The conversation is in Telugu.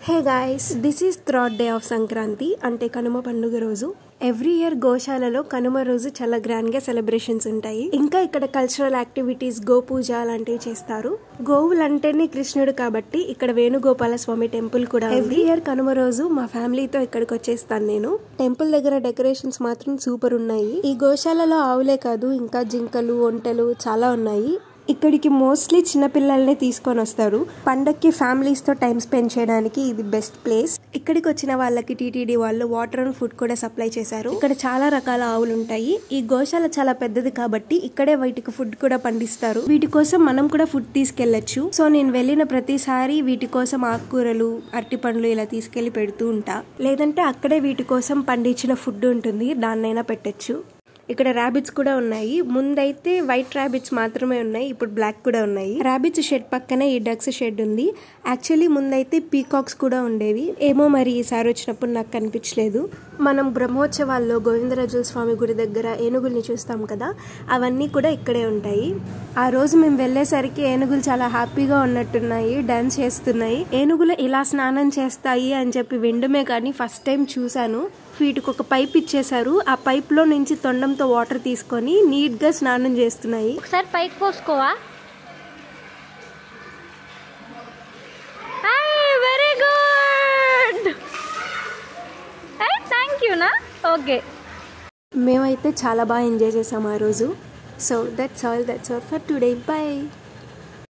Hey guys, this is third day of Sankranti అంటే కనుమ పండుగ రోజు. ఎవ్రీ ఇయర్ గోశాలలో కనుమ రోజు చాలా గ్రాండ్ గా సెలబ్రేషన్స్ ఉంటాయి. ఇంకా ఇక్కడ కల్చరల్ యాక్టివిటీస్, గోపూజ లాంటివి చేస్తారు. గోవులు అంటేనే కృష్ణుడు కాబట్టి ఇక్కడ వేణుగోపాల స్వామి టెంపుల్ కూడా. ఎవ్రీ ఇయర్ కనుమ రోజు మా ఫ్యామిలీతో ఇక్కడికి వచ్చేస్తాను నేను. టెంపుల్ దగ్గర డెకరేషన్స్ మాత్రం సూపర్ ఉన్నాయి. ఈ గోశాలలో ఆవులే కాదు, ఇంకా జింకలు, ఒంటెలు చాలా ఉన్నాయి. ఇక్కడికి మోస్ట్లీ చిన్నపిల్లల్ని తీసుకొని వస్తారు. పండక్కి ఫ్యామిలీస్ తో టైం స్పెండ్ చేయడానికి ఇది బెస్ట్ ప్లేస్. ఇక్కడికి వచ్చిన వాళ్ళకి టీటీడీ వాళ్ళు వాటర్ అండ్ ఫుడ్ కూడా సప్లై చేశారు. ఇక్కడ చాలా రకాల ఆవులు ఉంటాయి. ఈ గోశాల చాలా పెద్దది కాబట్టి ఇక్కడే వీటికి ఫుడ్ కూడా పండిస్తారు. వీటి కోసం మనం కూడా ఫుడ్ తీసుకెళ్లొచ్చు. సో నేను వెళ్ళిన ప్రతిసారి వీటి కోసం ఆకుకూరలు, అరటి పండ్లు ఇలా తీసుకెళ్లి పెడుతూ ఉంటా. లేదంటే అక్కడే వీటి కోసం పండించిన ఫుడ్ ఉంటుంది, దాన్నైనా పెట్టచ్చు. ఇక్కడ ర్యాబిట్స్ కూడా ఉన్నాయి. ముందైతే వైట్ ర్యాబిట్స్ మాత్రమే ఉన్నాయి, ఇప్పుడు బ్లాక్ కూడా ఉన్నాయి. ర్యాబిట్స్ షెడ్ పక్కనే ఈ డక్స్ షెడ్ ఉంది. యాక్చువల్లీ ముందైతే పీకాక్స్ కూడా ఉండేవి. ఏమో మరి ఈసారి వచ్చినప్పుడు నాకు కనిపించలేదు. మనం బ్రహ్మోత్సవాల్లో గోవిందరాజుల స్వామి గుడి దగ్గర ఏనుగుల్ని చూస్తాం కదా, అవన్నీ కూడా ఇక్కడే ఉంటాయి. ఆ రోజు మేము వెళ్ళేసరికి ఏనుగులు చాలా హ్యాపీగా ఉన్నట్టున్నాయి, డాన్స్ చేస్తున్నాయి. ఏనుగులు ఇలా స్నానం చేస్తాయి అని చెప్పి వినడమే కానీ ఫస్ట్ టైం చూశాను. వీటికి ఒక పైప్ ఇచ్చేసారు. ఆ పైప్ లో నుంచి తొండంతో వాటర్ తీసుకొని నీట్ గా స్నానం చేస్తున్నాయి. ఒకసారి పైకి పోసుకోవా? వెరీ గుడ్, థ్యాంక్ యూ నా. ఓకే, మేమైతే చాలా బాగా ఎంజాయ్ చేసాం ఆ రోజు. So that's all for today. By.